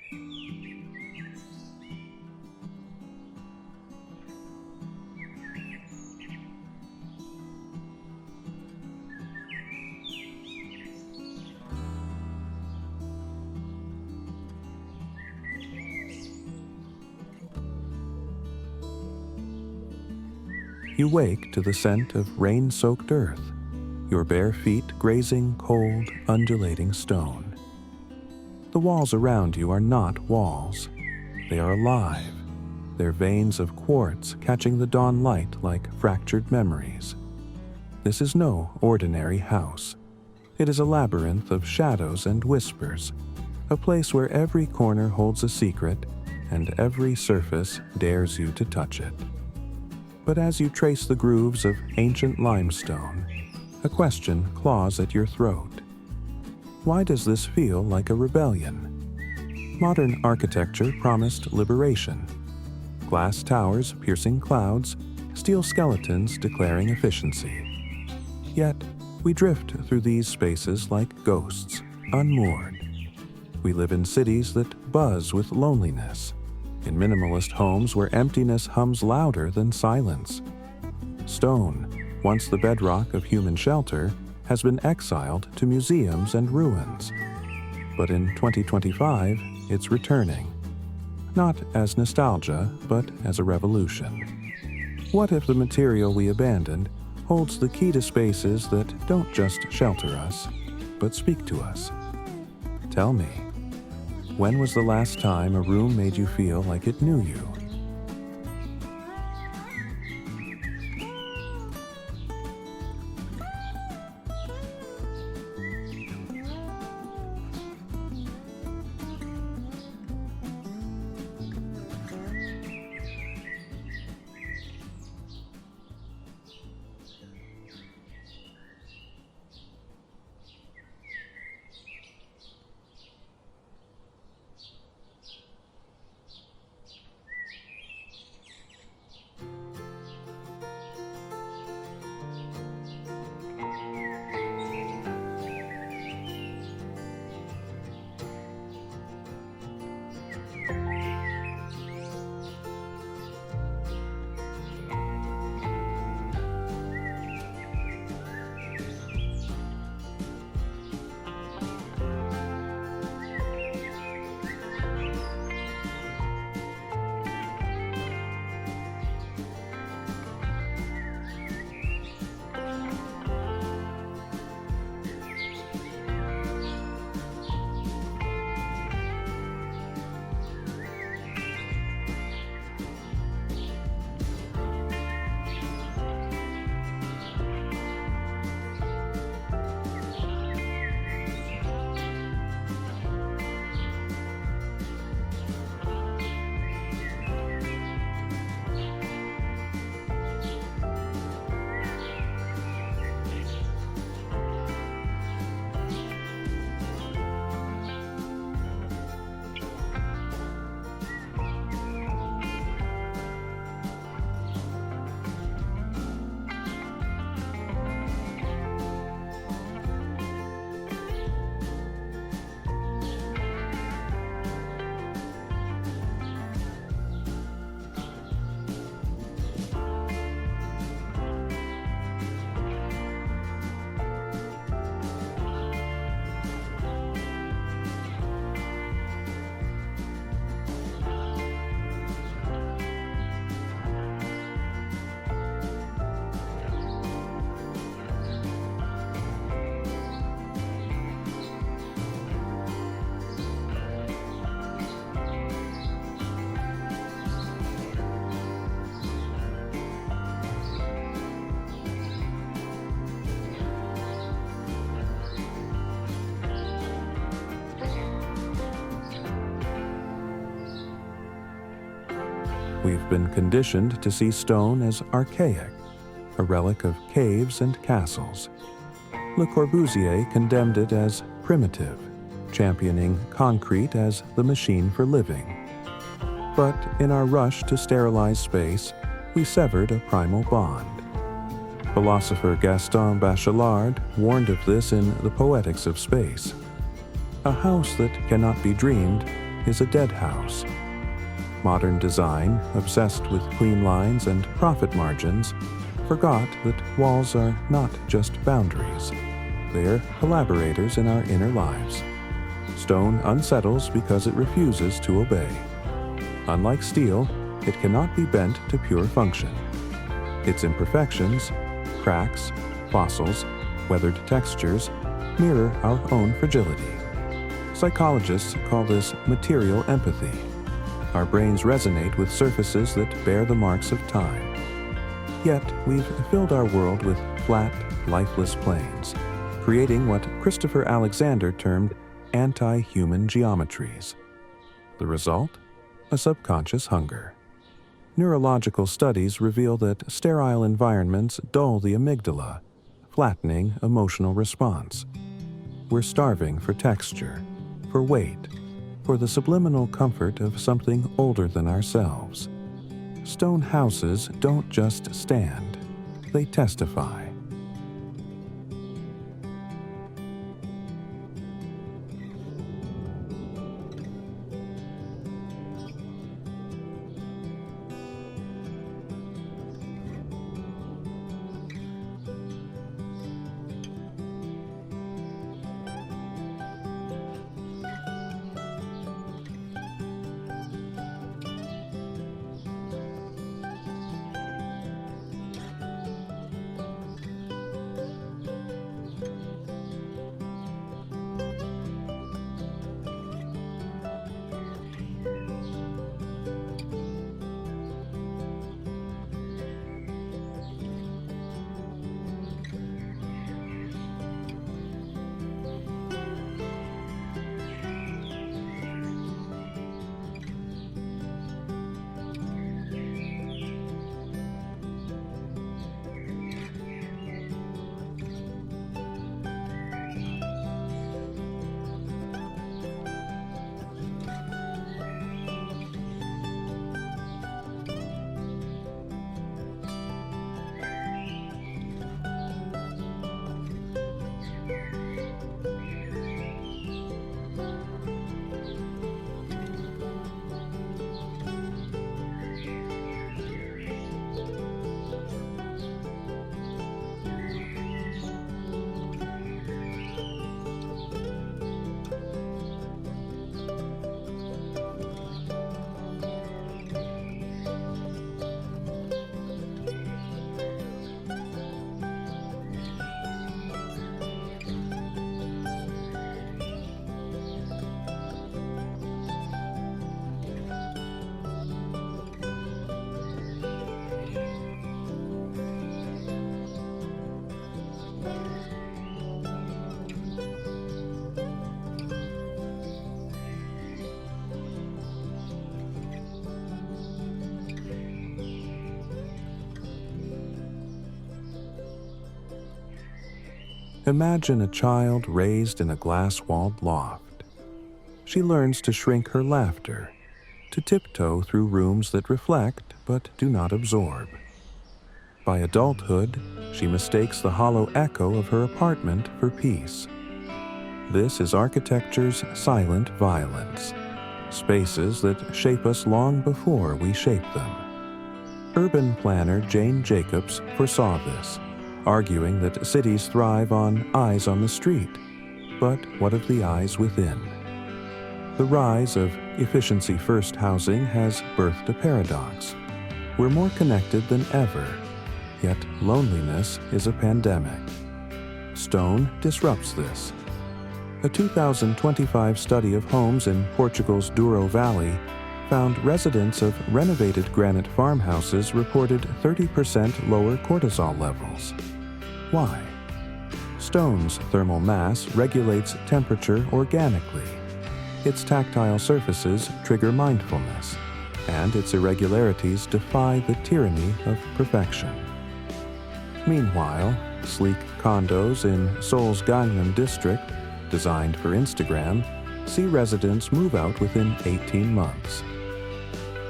You wake to the scent of rain-soaked earth, your bare feet grazing cold, undulating stone. The walls around you are not walls. They are alive, their veins of quartz catching the dawn light like fractured memories. This is no ordinary house. It is a labyrinth of shadows and whispers, a place where every corner holds a secret and every surface dares you to touch it. But as you trace the grooves of ancient limestone, a question claws at your throat. Why does this feel like a rebellion? Modern architecture promised liberation. Glass towers piercing clouds, steel skeletons declaring efficiency. Yet, we drift through these spaces like ghosts, unmoored. We live in cities that buzz with loneliness, in minimalist homes where emptiness hums louder than silence. Stone, once the bedrock of human shelter, has been exiled to museums and ruins. But in 2025, it's returning. Not as nostalgia, but as a revolution. What if the material we abandoned holds the key to spaces that don't just shelter us, but speak to us? Tell me, when was the last time a room made you feel like it knew you? We've been conditioned to see stone as archaic, a relic of caves and castles. Le Corbusier condemned it as primitive, championing concrete as the machine for living. But in our rush to sterilize space, we severed a primal bond. Philosopher Gaston Bachelard warned of this in The Poetics of Space. A house that cannot be dreamed is a dead house. Modern design, obsessed with clean lines and profit margins, forgot that walls are not just boundaries. They are collaborators in our inner lives. Stone unsettles because it refuses to obey. Unlike steel, it cannot be bent to pure function. Its imperfections, cracks, fossils, weathered textures, mirror our own fragility. Psychologists call this material empathy. Our brains resonate with surfaces that bear the marks of time. Yet, we've filled our world with flat, lifeless planes, creating what Christopher Alexander termed anti-human geometries. The result? A subconscious hunger. Neurological studies reveal that sterile environments dull the amygdala, flattening emotional response. We're starving for texture, for weight, for the subliminal comfort of something older than ourselves. Stone houses don't just stand, they testify. Imagine a child raised in a glass-walled loft. She learns to shrink her laughter, to tiptoe through rooms that reflect but do not absorb. By adulthood, she mistakes the hollow echo of her apartment for peace. This is architecture's silent violence, spaces that shape us long before we shape them. Urban planner Jane Jacobs foresaw this, arguing that cities thrive on eyes on the street. But what of the eyes within? The rise of efficiency-first housing has birthed a paradox. We're more connected than ever, yet loneliness is a pandemic. Stone disrupts this. A 2025 study of homes in Portugal's Douro Valley found residents of renovated granite farmhouses reported 30% lower cortisol levels. Why? Stone's thermal mass regulates temperature organically. Its tactile surfaces trigger mindfulness, and its irregularities defy the tyranny of perfection. Meanwhile, sleek condos in Seoul's Gangnam district, designed for Instagram, see residents move out within 18 months.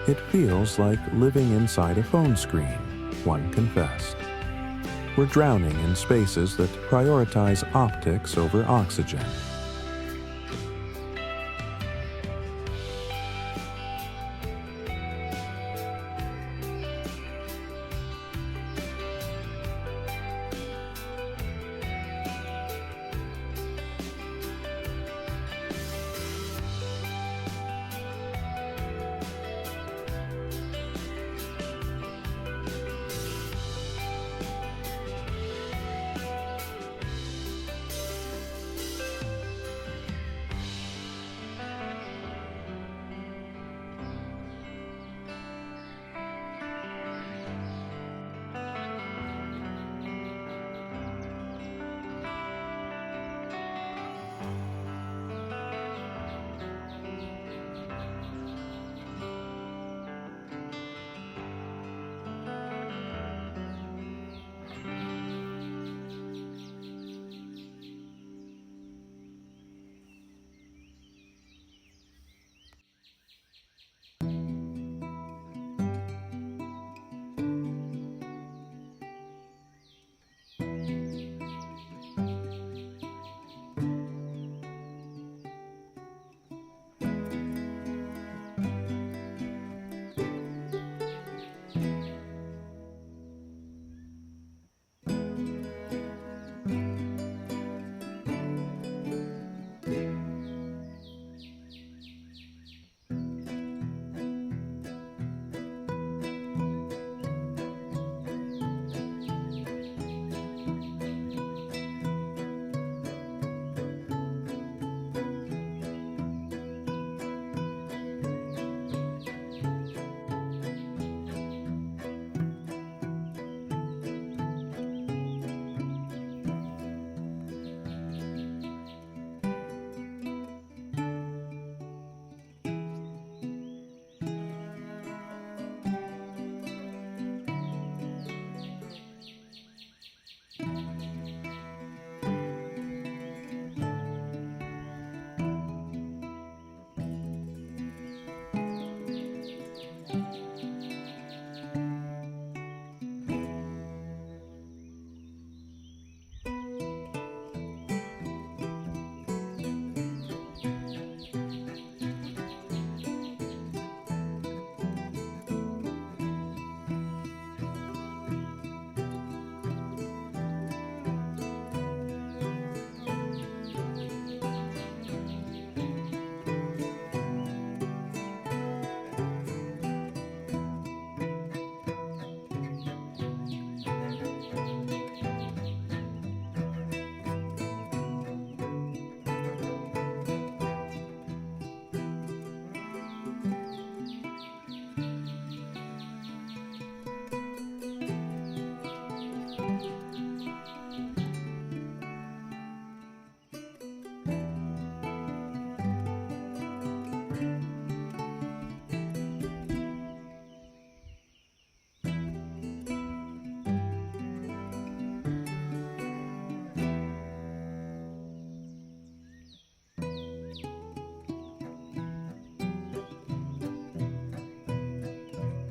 It feels like living inside a phone screen, one confessed. We're drowning in spaces that prioritize optics over oxygen.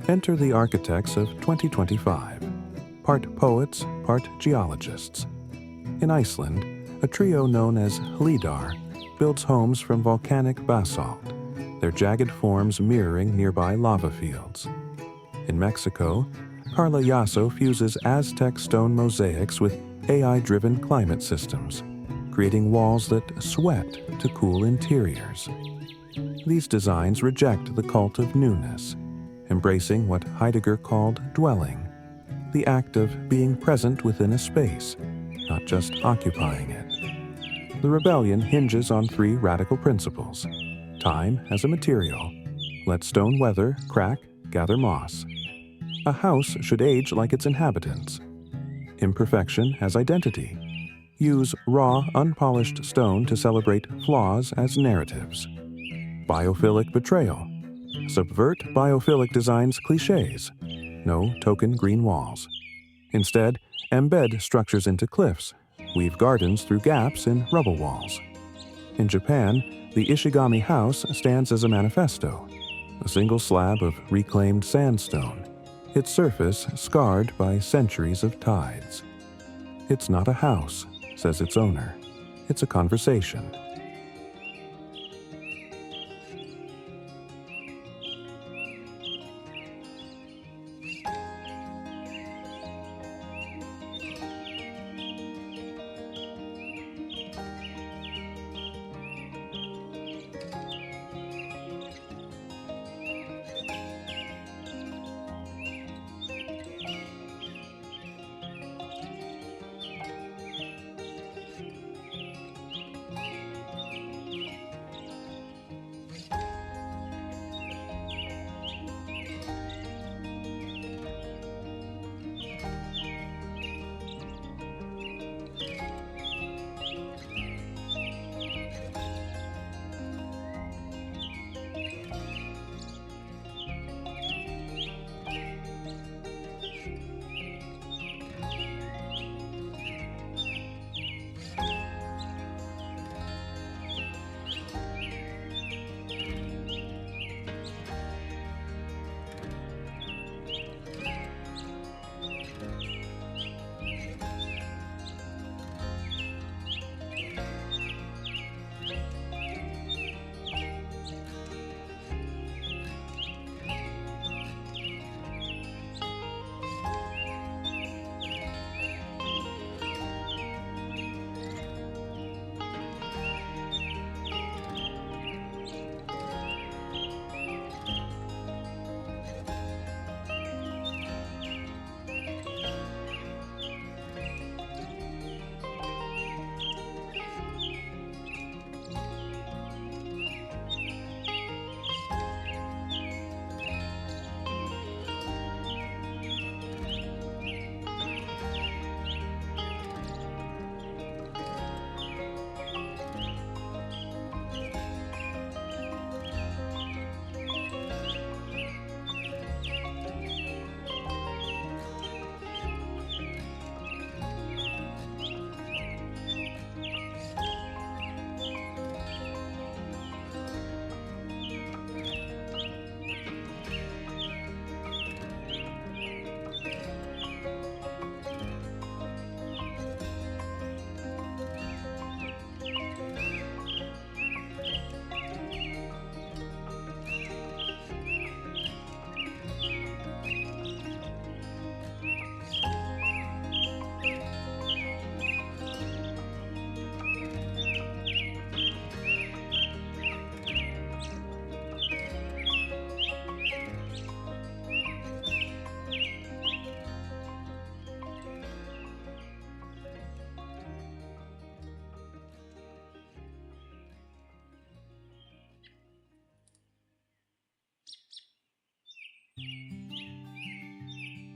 Enter the architects of 2025, part poets, part geologists. In Iceland, a trio known as Hlíðar builds homes from volcanic basalt, their jagged forms mirroring nearby lava fields. In Mexico, Carla Yasso fuses Aztec stone mosaics with AI-driven climate systems, creating walls that sweat to cool interiors. These designs reject the cult of newness, embracing what Heidegger called dwelling, the act of being present within a space, not just occupying it. The rebellion hinges on three radical principles: time as a material, let stone weather, crack, gather moss. A house should age like its inhabitants. Imperfection as identity. Use raw, unpolished stone to celebrate flaws as narratives. Biophilic betrayal. Subvert biophilic design's cliches. No token green walls. Instead, embed structures into cliffs, weave gardens through gaps in rubble walls. In Japan, the Ishigami house stands as a manifesto, a single slab of reclaimed sandstone, its surface scarred by centuries of tides. It's not a house, says its owner. It's a conversation.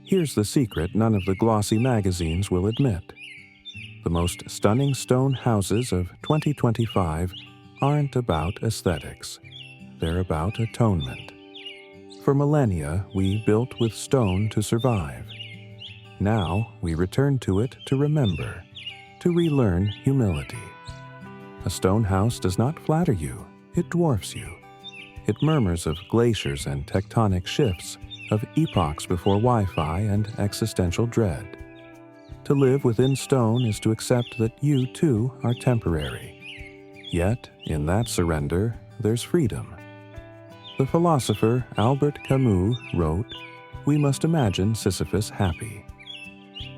Here's the secret none of the glossy magazines will admit. The most stunning stone houses of 2025 aren't about aesthetics. They're about atonement. For millennia, we built with stone to survive. Now, we return to it to remember, to relearn humility. A stone house does not flatter you, it dwarfs you. It murmurs of glaciers and tectonic shifts, of epochs before Wi-Fi and existential dread. To live within stone is to accept that you, too, are temporary. Yet, in that surrender, there's freedom. The philosopher Albert Camus wrote, "We must imagine Sisyphus happy."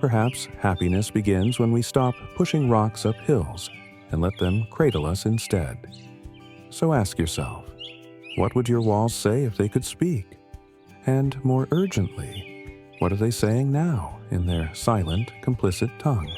Perhaps happiness begins when we stop pushing rocks up hills and let them cradle us instead. So ask yourself, what would your walls say if they could speak? And more urgently, what are they saying now in their silent, complicit tongue?